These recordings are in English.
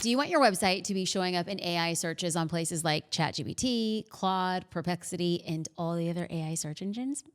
Do you want your website to be showing up in AI searches on places like ChatGPT, Claude, Perplexity, and all the other AI search engines?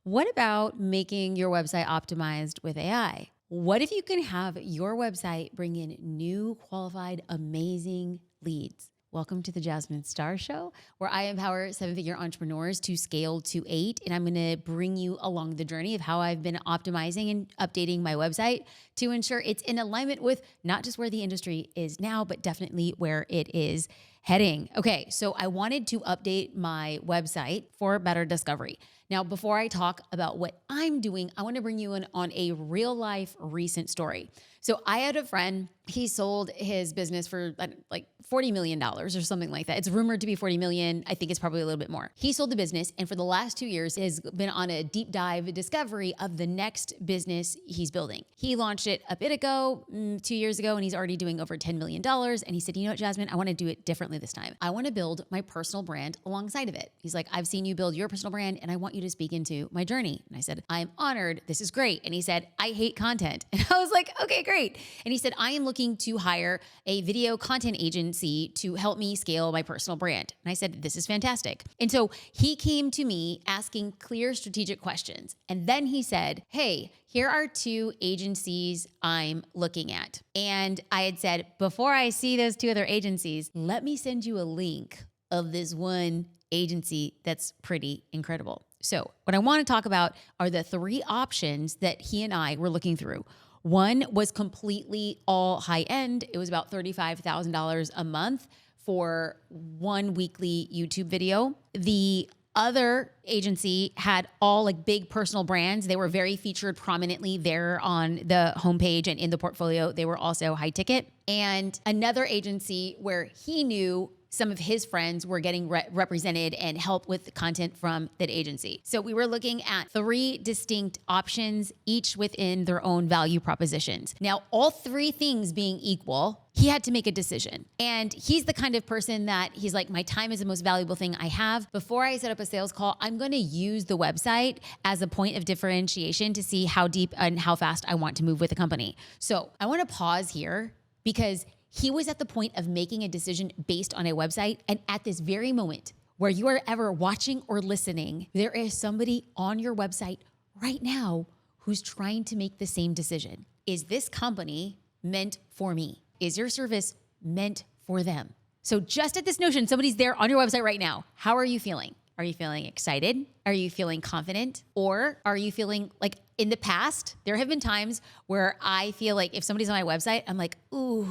What about making your website optimized with AI? What if you can have your website bring in new, qualified, amazing leads? Welcome to the Jasmine Star Show, where I empower seven-figure entrepreneurs to scale to 8. And I'm going to bring you along the journey of how I've been optimizing and updating my website to ensure it's in alignment with not just where the industry is now, but definitely where it is heading. Okay, so I wanted to update my website for better discovery. Now, before I talk about what I'm doing, I want to bring you in on a real life recent story. So I had a friend, he sold his business for like $40 million or something like that. It's rumored to be 40 million. I think it's probably a little bit more. He sold the business, and for the last 2 years has been on a deep dive discovery of the next business he's building. He launched it a bit ago, 2 years ago, and he's already doing over $10 million. And he said, you know what, Jasmine, I want to do it differently this time. I want to build my personal brand alongside of it. He's like, I've seen you build your personal brand and I want you to speak into my journey. And I said, I'm honored. This is great. And he said, I hate content. And I was like, okay, great. And he said, I am looking to hire a video content agency to help me scale my personal brand. And I said, this is fantastic. And so he came to me asking clear strategic questions. And then he said, hey, here are 2 agencies I'm looking at. And I had said, before I see those 2 other agencies, let me send you a link of this one agency that's pretty incredible. So what I want to talk about are the 3 options that he and I were looking through. One was completely all high end. It was about $35,000 a month for 1 weekly YouTube video. The other agency had all like big personal brands. They were very featured prominently there on the homepage and in the portfolio. They were also high ticket. And another agency where he knew some of his friends were getting represented and help with the content from that agency. So we were looking at 3 distinct options, each within their own value propositions. Now, all 3 things being equal, he had to make a decision. And he's the kind of person that he's like, my time is the most valuable thing I have. Before I set up a sales call, I'm going to use the website as a point of differentiation to see how deep and how fast I want to move with the company. So I want to pause here because he was at the point of making a decision based on a website. And at this very moment where you are ever watching or listening, there is somebody on your website right now who's trying to make the same decision. Is this company meant for me? Is your service meant for them? So just at this notion, somebody's there on your website right now. How are you feeling? Are you feeling excited? Are you feeling confident? Or are you feeling like in the past, there have been times where I feel like if somebody's on my website, I'm like, ooh,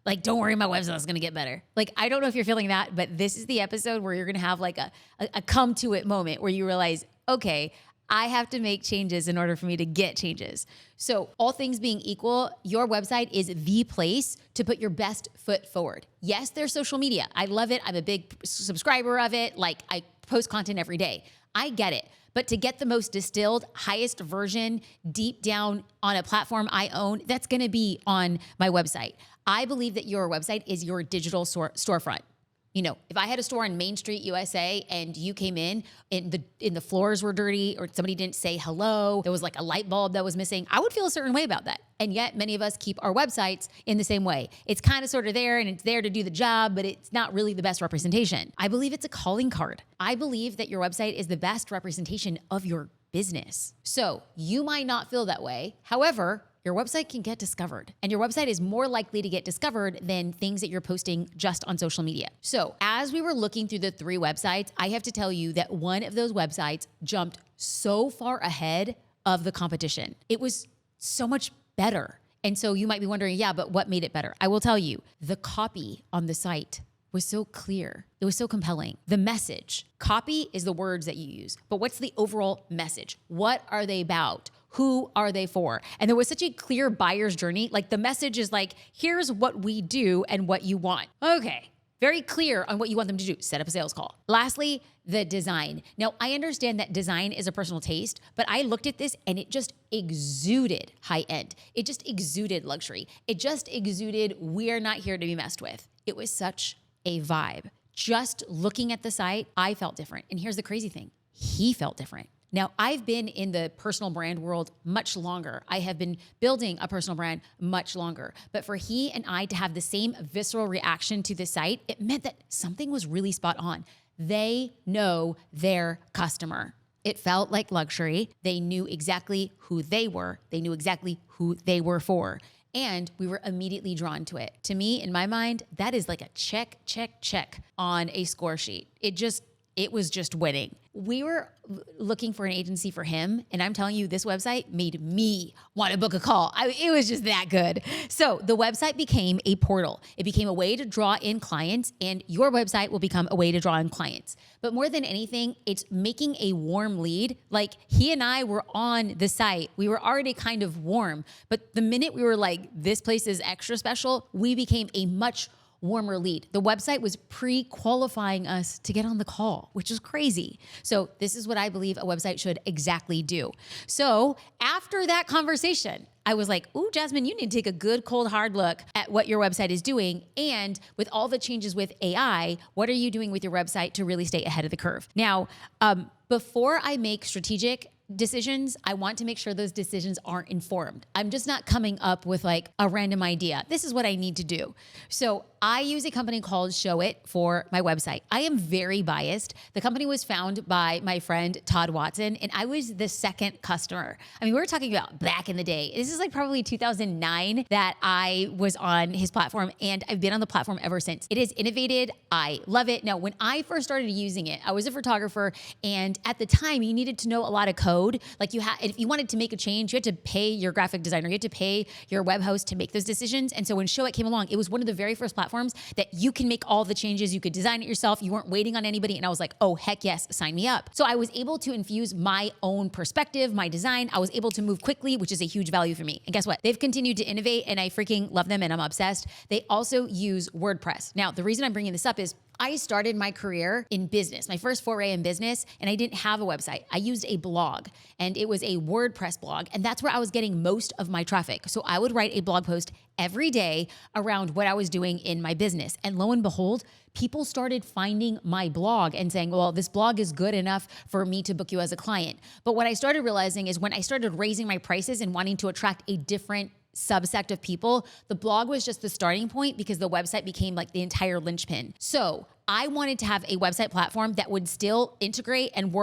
like, don't worry, my website's gonna get better. Like, I don't know if you're feeling that, but this is the episode where you're gonna have like a come to it moment where you realize, okay, I have to make changes in order for me to get changes. So all things being equal, your website is the place to put your best foot forward. Yes, there's social media. I love it. I'm a big subscriber of it. Like, I post content every day. I get it. But to get the most distilled, highest version, deep down on a platform I own, that's gonna be on my website. I believe that your website is your digital storefront. You know, if I had a store on Main Street, USA, and you came in and the floors were dirty or somebody didn't say hello, there was like a light bulb that was missing, I would feel a certain way about that. And yet many of us keep our websites in the same way. It's kind of sort of there and it's there to do the job, but it's not really the best representation. I believe it's a calling card. I believe that your website is the best representation of your business. So you might not feel that way. However, your website can get discovered, and your website is more likely to get discovered than things that you're posting just on social media. So as we were looking through the 3 websites, I have to tell you that one of those websites jumped so far ahead of the competition. It was so much better. And so you might be wondering, yeah, but what made it better? I will tell you, the copy on the site was so clear. It was so compelling. The message, copy is the words that you use, but what's the overall message? What are they about? Who are they for? And there was such a clear buyer's journey. Like the message is like, here's what we do and what you want. Okay, very clear on what you want them to do. Set up a sales call. Lastly, the design. Now, I understand that design is a personal taste, but I looked at this and it just exuded high end. It just exuded luxury. It just exuded, we're not here to be messed with. It was such a vibe. Just looking at the site, I felt different. And here's the crazy thing. He felt different. Now, I've been in the personal brand world much longer. I have been building a personal brand much longer. But for he and I to have the same visceral reaction to the site, it meant that something was really spot on. They know their customer. It felt like luxury. They knew exactly who they were. They knew exactly who they were for. And we were immediately drawn to it. To me, in my mind, that is like a check, check, check on a score sheet. It was just winning. We were looking for an agency for him, and I'm telling you, this website made me want to book a call. It was just that good. So the website became a portal. It became a way to draw in clients, and your website will become a way to draw in clients. But more than anything, it's making a warm lead. Like, he and I were on the site. We were already kind of warm, but the minute we were like, this place is extra special, we became a much warmer lead. The website was pre-qualifying us to get on the call, which is crazy. So this is what I believe a website should exactly do. So after that conversation, I was like, ooh, Jasmine, you need to take a good, cold, hard look at what your website is doing. And with all the changes with AI, what are you doing with your website to really stay ahead of the curve? Now, before I make strategic decisions, I want to make sure those decisions aren't informed. I'm just not coming up with like a random idea. This is what I need to do. So I use a company called Show It for my website. I am very biased. The company was founded by my friend Todd Watson, and I was the second customer. I mean, we were talking about back in the day. This is like probably 2009 that I was on his platform, and I've been on the platform ever since. It is innovated. I love it. Now, when I first started using it, I was a photographer, and at the time, you needed to know a lot of code. Like, if you wanted to make a change, you had to pay your graphic designer, you had to pay your web host to make those decisions. And so when Show It came along, it was one of the very first platforms that you can make all the changes. You could design it yourself. You weren't waiting on anybody. And I was like, oh, heck yes, sign me up. So I was able to infuse my own perspective, my design. I was able to move quickly, which is a huge value for me. And guess what? They've continued to innovate, and I freaking love them, and I'm obsessed. They also use WordPress. Now, the reason I'm bringing this up is I started my career in business, my first foray in business, and I didn't have a website. I used a blog, and it was a WordPress blog, and that's where I was getting most of my traffic. So I would write a blog post every day around what I was doing in my business. And lo and behold, people started finding my blog and saying, well, this blog is good enough for me to book you as a client. But what I started realizing is when I started raising my prices and wanting to attract a different subsect of people, the blog was just the starting point because the website became like the entire linchpin. So I wanted to have a website platform that would still integrate and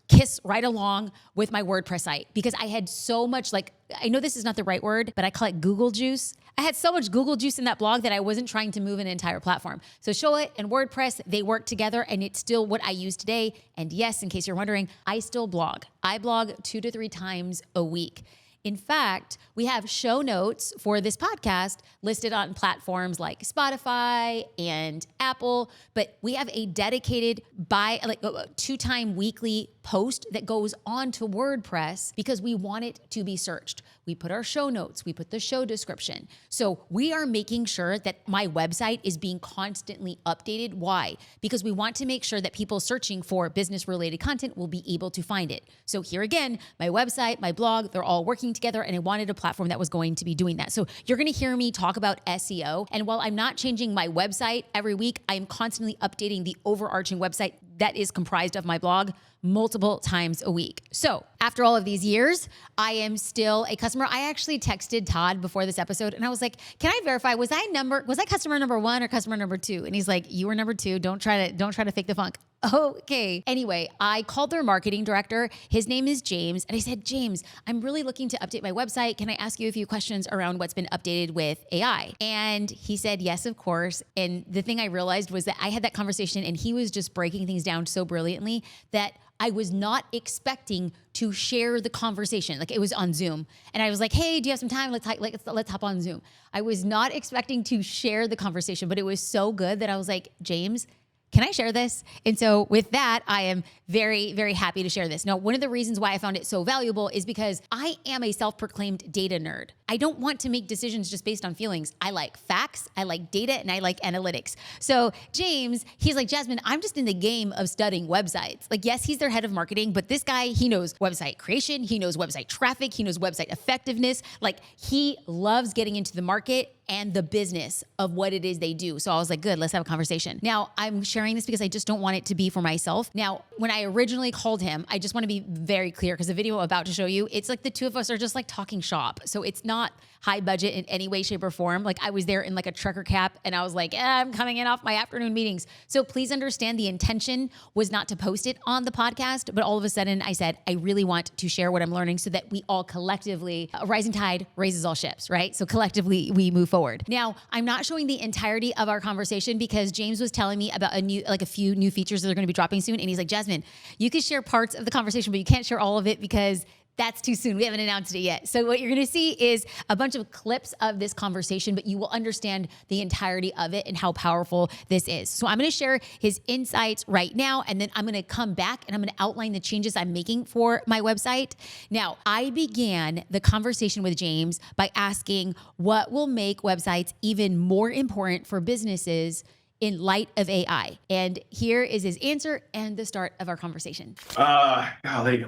kiss right along with my WordPress site, because I had so much, like, I know this is not the right word, but I call it Google juice. I had so much Google juice in that blog that I wasn't trying to move an entire platform. So Show It and WordPress, they work together, and it's still what I use today. And yes, in case you're wondering, I still blog. I blog 2 to 3 times a week. In fact, we have show notes for this podcast listed on platforms like Spotify and Apple, but we have a dedicated 2-time weekly post that goes on to WordPress because we want it to be searched. We put our show notes, we put the show description. So we are making sure that my website is being constantly updated. Why? Because we want to make sure that people searching for business-related content will be able to find it. So here again, my website, my blog, they're all working together, and I wanted a platform that was going to be doing that. So you're going to hear me talk about SEO. And while I'm not changing my website every week, I am constantly updating the overarching website that is comprised of my blog multiple times a week. So after all of these years, I am still a customer. I actually texted Todd before this episode, and I was like, can I verify, was I customer number 1 or customer number 2? And he's like, you were number 2. Don't try to fake the funk. Okay. Anyway, I called their marketing director. His name is James. And I said, James, I'm really looking to update my website. Can I ask you a few questions around what's been updated with AI? And he said, yes, of course. And the thing I realized was that I had that conversation, and he was just breaking things down so brilliantly that I was not expecting to share the conversation. Like, it was on Zoom. And I was like, hey, do you have some time? Let's hop on Zoom. I was not expecting to share the conversation, but it was so good that I was like, James, can I share this? And so with that, I am very, very happy to share this. Now, one of the reasons why I found it so valuable is because I am a self-proclaimed data nerd. I don't want to make decisions just based on feelings. I like facts, I like data, and I like analytics. So James, he's like, Jasmine, I'm just in the game of studying websites. Like, yes, he's their head of marketing, but this guy, he knows website creation, he knows website traffic, he knows website effectiveness. Like, he loves getting into the market and the business of what it is they do. So I was like, good, let's have a conversation. Now, I'm sharing sharing this because I just don't want it to be for myself. Now, when I originally called him, I just want to be very clear because the video I'm about to show you, it's like the two of us are just like talking shop. So it's not high budget in any way, shape, or form. Like I was there in like a trucker cap and I was like, I'm coming in off my afternoon meetings. So please understand the intention was not to post it on the podcast, but all of a sudden I said, I really want to share what I'm learning so that we all collectively, a rising tide raises all ships, right? So collectively we move forward. Now, I'm not showing the entirety of our conversation because James was telling me about a few new features that are going to be dropping soon. And he's like, Jasmine, you can share parts of the conversation, but you can't share all of it because that's too soon. We haven't announced it yet. So what you're going to see is a bunch of clips of this conversation, but you will understand the entirety of it and how powerful this is. So I'm going to share his insights right now, and then I'm going to come back and I'm going to outline the changes I'm making for my website. Now, I began the conversation with James by asking what will make websites even more important for businesses in light of AI. And here is his answer and the start of our conversation. Golly,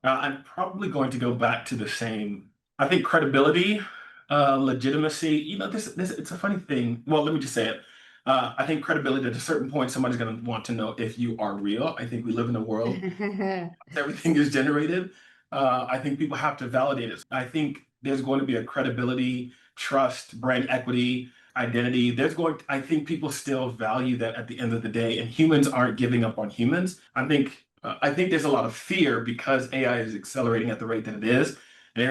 I'm probably going to go back to the same. I think credibility, legitimacy. This it's a funny thing. Well, let me just say it. I think credibility at a certain point, somebody's going to want to know if you are real. I think we live in a world everything is generated. I think people have to validate it. I think there's going to be a credibility, trust, brand equity, identity. I think people still value that at the end of the day, and humans aren't giving up on humans. I think there's a lot of fear because AI is accelerating at the rate that it is, and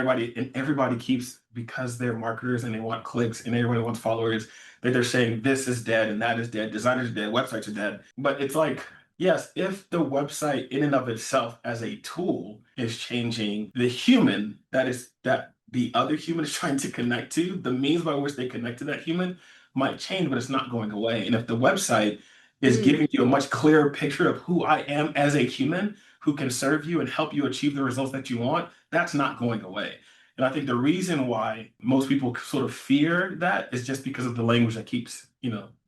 everybody keeps, because they're marketers and they want clicks and everybody wants followers, that they're saying this is dead and that is dead, designers are dead, websites are dead. But it's like, yes, if the website in and of itself as a tool is changing the human that the other human is trying to connect to, the means by which they connect to that human might change, but it's not going away. And if the website is giving you a much clearer picture of who I am as a human who can serve you and help you achieve the results that you want, that's not going away. And I think the reason why most people sort of fear that is just because of the language that keeps,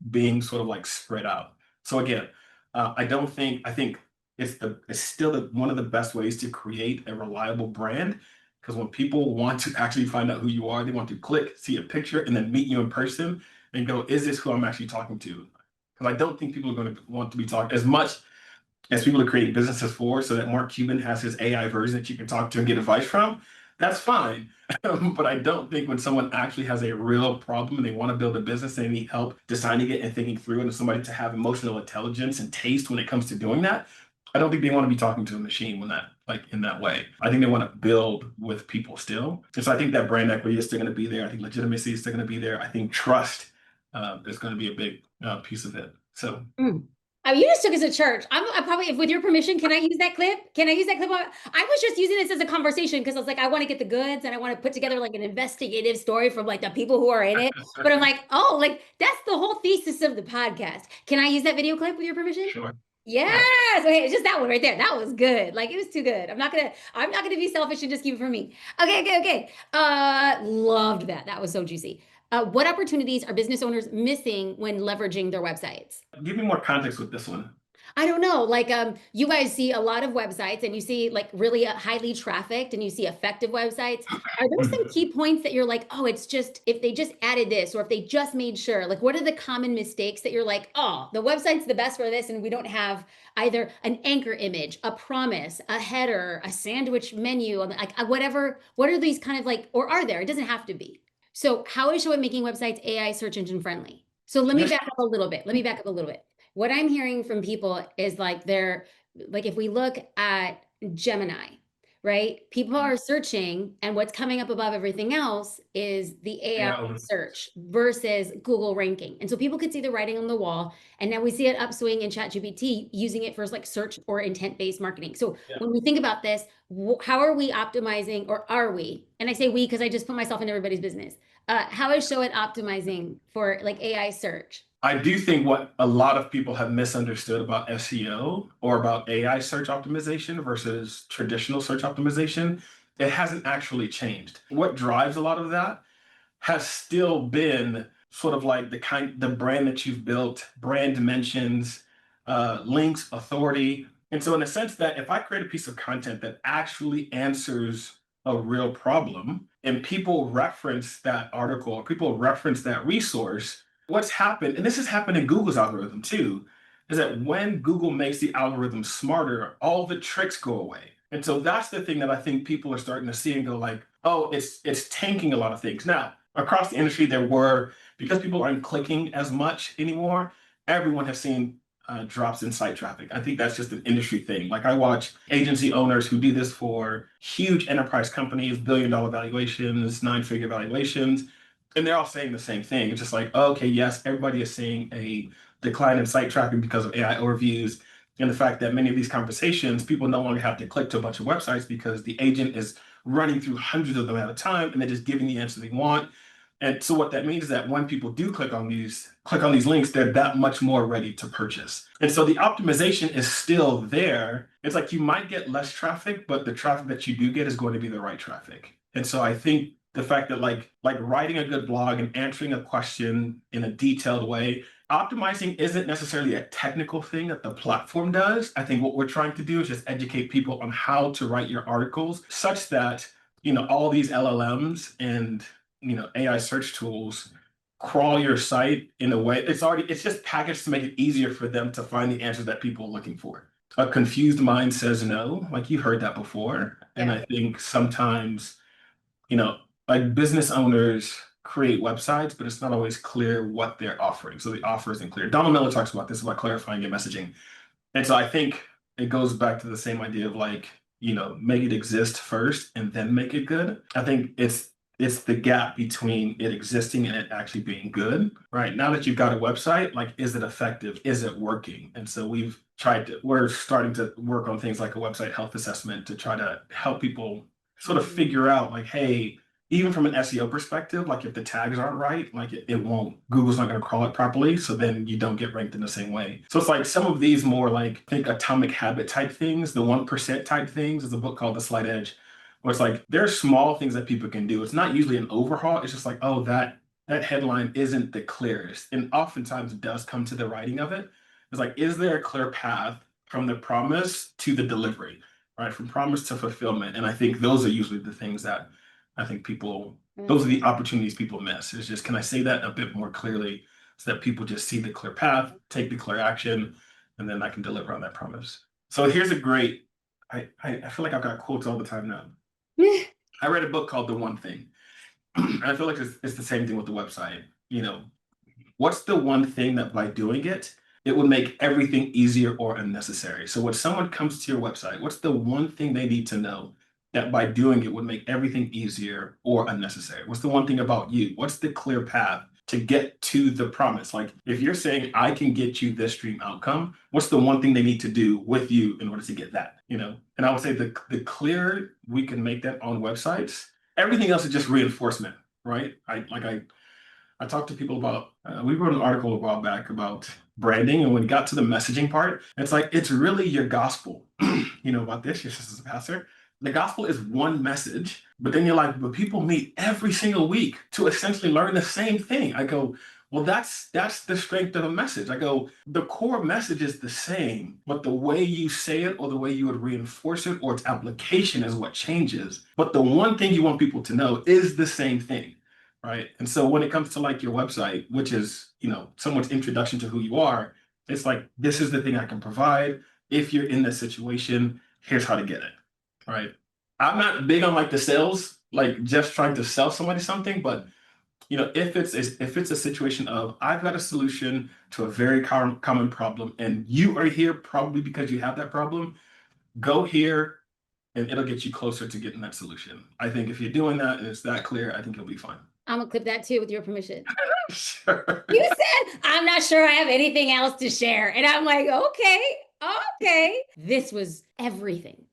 being sort of like spread out. So again, I think it's still one of the best ways to create a reliable brand, because when people want to actually find out who you are, they want to click, see a picture, and then meet you in person and go, is this who I'm actually talking to? Because I don't think people are going to want to be talking as much as people are creating businesses for, so that Mark Cuban has his AI version that you can talk to and get advice from. That's fine. But I don't think when someone actually has a real problem and they want to build a business, they need help designing it and thinking through it, and somebody to have emotional intelligence and taste when it comes to doing that. I don't think they want to be talking to a machine when that, like, in that way. I think they want to build with people still. And so I think that brand equity is still going to be there. I think legitimacy is still going to be there. I think trust is going to be a big piece of it. So Oh, you just took us to church. I probably, if with your permission, can I use that clip? Can I use that clip? I was just using this as a conversation because I was like, I want to get the goods and I want to put together like an investigative story from like the people who are in it. But I'm like, oh, like that's the whole thesis of the podcast. Can I use that video clip with your permission? sure. Yes. Okay, it's just that one right there. That was good. Like it was too good. I'm not gonna be selfish and just keep it for me. Okay. Loved that. That was so juicy. What opportunities are business owners missing when leveraging their websites? Give me more context with this one. I don't know. Like, you guys see a lot of websites and you see like really highly trafficked and you see effective websites. Are there some key points that you're like, oh, it's just if they just added this or if they just made sure, like, what are the common mistakes that you're like, oh, the website's the best for this and we don't have either an anchor image, a promise, a header, a sandwich menu, like whatever. What are these kind of like, or are there? It doesn't have to be. So, how is Showit making websites AI search engine friendly? So, let me Yes. back up a little bit. Let me back up a little bit. What I'm hearing from people is like they're like, if we look at Gemini, right? People are searching, and what's coming up above everything else is the AI Yeah. search versus Google ranking. And so people could see the writing on the wall. And now we see it upswing in ChatGPT using it for like search or intent-based marketing. So Yeah. when we think about this, how are we optimizing, or are we? And I say we because I just put myself in everybody's business. How is Showit optimizing for like AI search? I do think what a lot of people have misunderstood about SEO or about AI search optimization versus traditional search optimization, it hasn't actually changed. What drives a lot of that has still been sort of like the brand that you've built, brand mentions, links, authority. And so in the sense that if I create a piece of content that actually answers a real problem and people reference that article or people reference that resource, what's happened, and this has happened in Google's algorithm too, is that when Google makes the algorithm smarter, all the tricks go away. And so that's the thing that I think people are starting to see and go like, oh, it's tanking a lot of things. Now, across the industry, because people aren't clicking as much anymore, everyone has seen drops in site traffic. I think that's just an industry thing. Like I watch agency owners who do this for huge enterprise companies, billion-dollar valuations, nine-figure valuations, and they're all saying the same thing. It's just like, okay, yes, everybody is seeing a decline in site traffic because of AI overviews and the fact that many of these conversations, people no longer have to click to a bunch of websites because the agent is running through hundreds of them at a time and they're just giving the answer they want. And so what that means is that when people do click on these links, they're that much more ready to purchase. And so the optimization is still there. It's like you might get less traffic, but the traffic that you do get is going to be the right traffic. And so I think the fact that like writing a good blog and answering a question in a detailed way, optimizing isn't necessarily a technical thing that the platform does. I think what we're trying to do is just educate people on how to write your articles such that, all these LLMs and, AI search tools crawl your site in a way it's just packaged to make it easier for them to find the answers that people are looking for. A confused mind says no, like you heard that before. And I think sometimes, you know, like business owners create websites, but it's not always clear what they're offering. So the offer isn't clear. Donald Miller talks about this, about clarifying your messaging. And so I think it goes back to the same idea of like, make it exist first and then make it good. I think it's the gap between it existing and it actually being good, right? Now that you've got a website, like, is it effective? Is it working? And so we're starting to work on things like a website health assessment to try to help people sort of figure out like, hey, even from an SEO perspective, like if the tags aren't right, like it won't, Google's not going to crawl it properly. So then you don't get ranked in the same way. So it's like some of these more like, I think atomic habit type things, the 1% type things, is a book called The Slight Edge, where it's like, there's small things that people can do. It's not usually an overhaul. It's just like, oh, that headline isn't the clearest. And oftentimes it does come to the writing of it. It's like, is there a clear path from the promise to the delivery, right? From promise to fulfillment. And I think those are usually the things that I think those are the opportunities people miss. It's just, can I say that a bit more clearly so that people just see the clear path, take the clear action, and then I can deliver on that promise. So here's a great, I feel like I've got quotes all the time now. I read a book called The One Thing. And I feel like it's the same thing with the website. What's the one thing that by doing it, it would make everything easier or unnecessary? So when someone comes to your website, what's the one thing they need to know that by doing it would make everything easier or unnecessary? What's the one thing about you? What's the clear path to get to the promise? Like if you're saying, I can get you this dream outcome, what's the one thing they need to do with you in order to get that? And I would say the clearer we can make that on websites, everything else is just reinforcement, right? I talked to people about, we wrote an article a while back about branding. And when we got to the messaging part, it's like, it's really your gospel, about this, your sister's a pastor. The gospel is one message, but then you're like, but people meet every single week to essentially learn the same thing. I go, well, that's the strength of a message. I go, the core message is the same, but the way you say it or the way you would reinforce it or its application is what changes. But the one thing you want people to know is the same thing, right? And so when it comes to like your website, which is, someone's introduction to who you are, it's like, this is the thing I can provide. If you're in this situation, here's how to get it. Right. I'm not big on like the sales, like just trying to sell somebody something, but if it's a situation of I've got a solution to a very common problem and you are here probably because you have that problem, go here and it'll get you closer to getting that solution. I think if you're doing that and it's that clear, I think you'll be fine. I'm gonna clip that too with your permission. Sure. You said, I'm not sure I have anything else to share. And I'm like, okay. This was everything.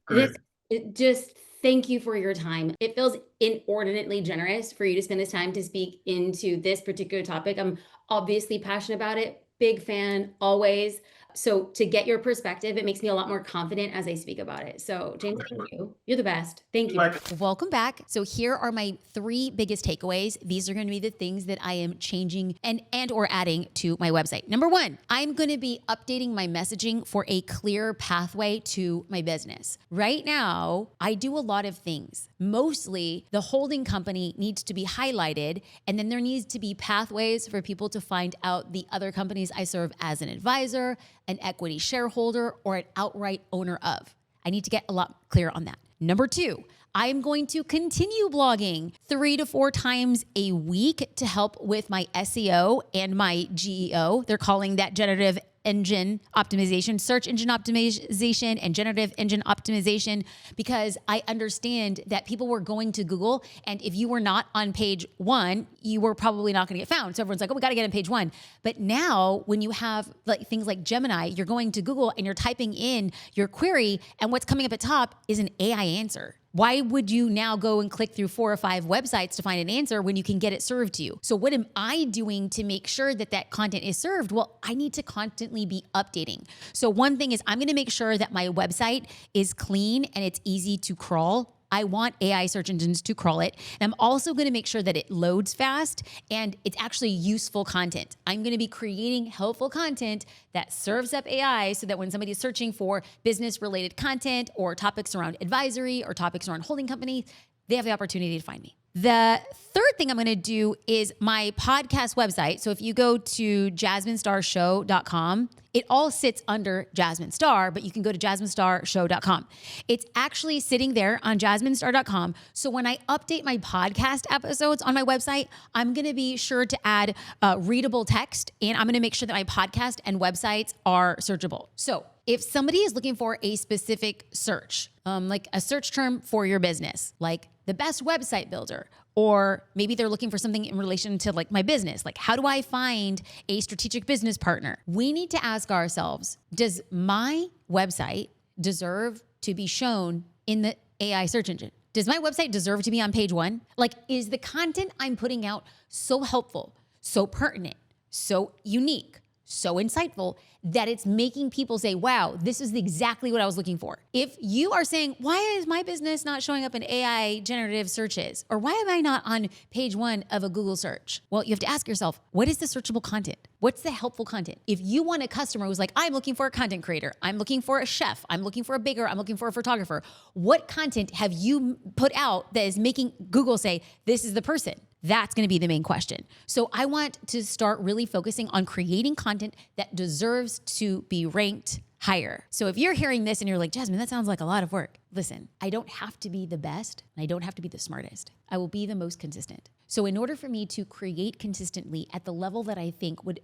Thank you for your time. It feels inordinately generous for you to spend this time to speak into this particular topic. I'm obviously passionate about it. Big fan, always. So to get your perspective, it makes me a lot more confident as I speak about it. So James, thank you. You're the best. Thank you. Welcome back. So here are my 3 biggest takeaways. These are going to be the things that I am changing and or adding to my website. Number 1, I'm going to be updating my messaging for a clear pathway to my business. Right now, I do a lot of things. Mostly the holding company needs to be highlighted, and then there needs to be pathways for people to find out the other companies I serve as an advisor, an equity shareholder, or an outright owner of. I need to get a lot clearer on that. Number 2, I'm going to continue blogging 3 to 4 times a week to help with my SEO and my GEO. They're calling that generative engine optimization, search engine optimization, and generative engine optimization, because I understand that people were going to Google, and if you were not on page 1, you were probably not going to get found. So everyone's like, oh, we got to get on page 1. But now when you have like things like Gemini, you're going to Google and you're typing in your query, and what's coming up at top is an AI answer. Why would you now go and click through 4 or 5 websites to find an answer when you can get it served to you? So what am I doing to make sure that that content is served? Well, I need to constantly be updating. So one thing is I'm going to make sure that my website is clean and it's easy to crawl. I want AI search engines to crawl it. And I'm also going to make sure that it loads fast and it's actually useful content. I'm going to be creating helpful content that serves up AI so that when somebody is searching for business related content or topics around advisory or topics around holding companies, they have the opportunity to find me. The third thing I'm going to do is my podcast website. So if you go to jasminestarshow.com, it all sits under Jasmine Star, but you can go to jasminestarshow.com. It's actually sitting there on jasminestar.com. So when I update my podcast episodes on my website, I'm going to be sure to add readable text, and I'm going to make sure that my podcast and websites are searchable. So if somebody is looking for a specific search, like a search term for your business, like the best website builder, or maybe they're looking for something in relation to like my business, like how do I find a strategic business partner? We need to ask ourselves, does my website deserve to be shown in the AI search engine? Does my website deserve to be on page 1? Like, is the content I'm putting out so helpful, so pertinent, so unique, so insightful that it's making people say, wow, this is exactly what I was looking for? If you are saying, why is my business not showing up in AI generative searches? Or why am I not on page 1 of a Google search? Well, you have to ask yourself, what is the searchable content? What's the helpful content? If you want a customer who's like, I'm looking for a content creator, I'm looking for a chef, I'm looking for a baker, I'm looking for a photographer, what content have you put out that is making Google say, this is the person? That's going to be the main question. So I want to start really focusing on creating content that deserves to be ranked higher. So if you're hearing this and you're like, Jasmine, that sounds like a lot of work. Listen, I don't have to be the best and I don't have to be the smartest. I will be the most consistent. So in order for me to create consistently at the level that I think would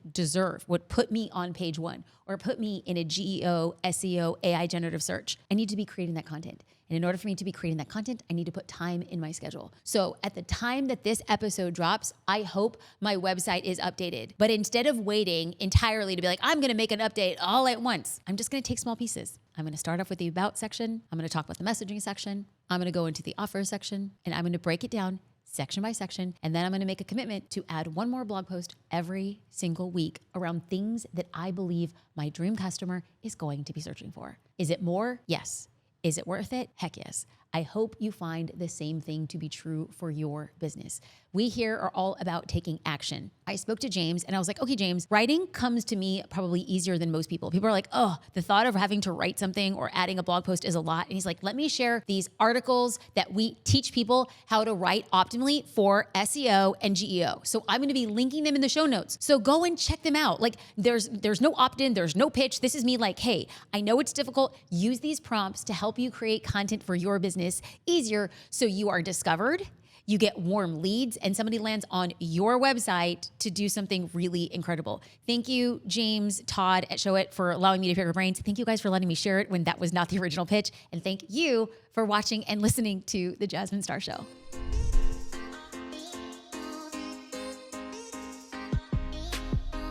put me on page 1 or put me in a GEO, SEO, AI generative search, I need to be creating that content. And in order for me to be creating that content, I need to put time in my schedule. So at the time that this episode drops, I hope my website is updated. But instead of waiting entirely to be like, I'm going to make an update all at once, I'm just going to take small pieces. I'm going to start off with the about section. I'm going to talk about the messaging section. I'm going to go into the offer section, and I'm going to break it down section by section. And then I'm going to make a commitment to add 1 more blog post every single week around things that I believe my dream customer is going to be searching for. Is it more? Yes. Is it worth it? Heck yes. I hope you find the same thing to be true for your business. We here are all about taking action. I spoke to James and I was like, okay, James, writing comes to me probably easier than most people. People are like, oh, the thought of having to write something or adding a blog post is a lot. And he's like, let me share these articles that we teach people how to write optimally for SEO and GEO. So I'm going to be linking them in the show notes. So go and check them out. Like there's no opt-in, there's no pitch. This is me like, hey, I know it's difficult. Use these prompts to help you create content for your business easier so you are discovered, you get warm leads, and somebody lands on your website to do something really incredible. Thank you, James, Todd at Show It, for allowing me to pick your brains. Thank you guys for letting me share it when that was not the original pitch. And thank you for watching and listening to The Jasmine Star Show.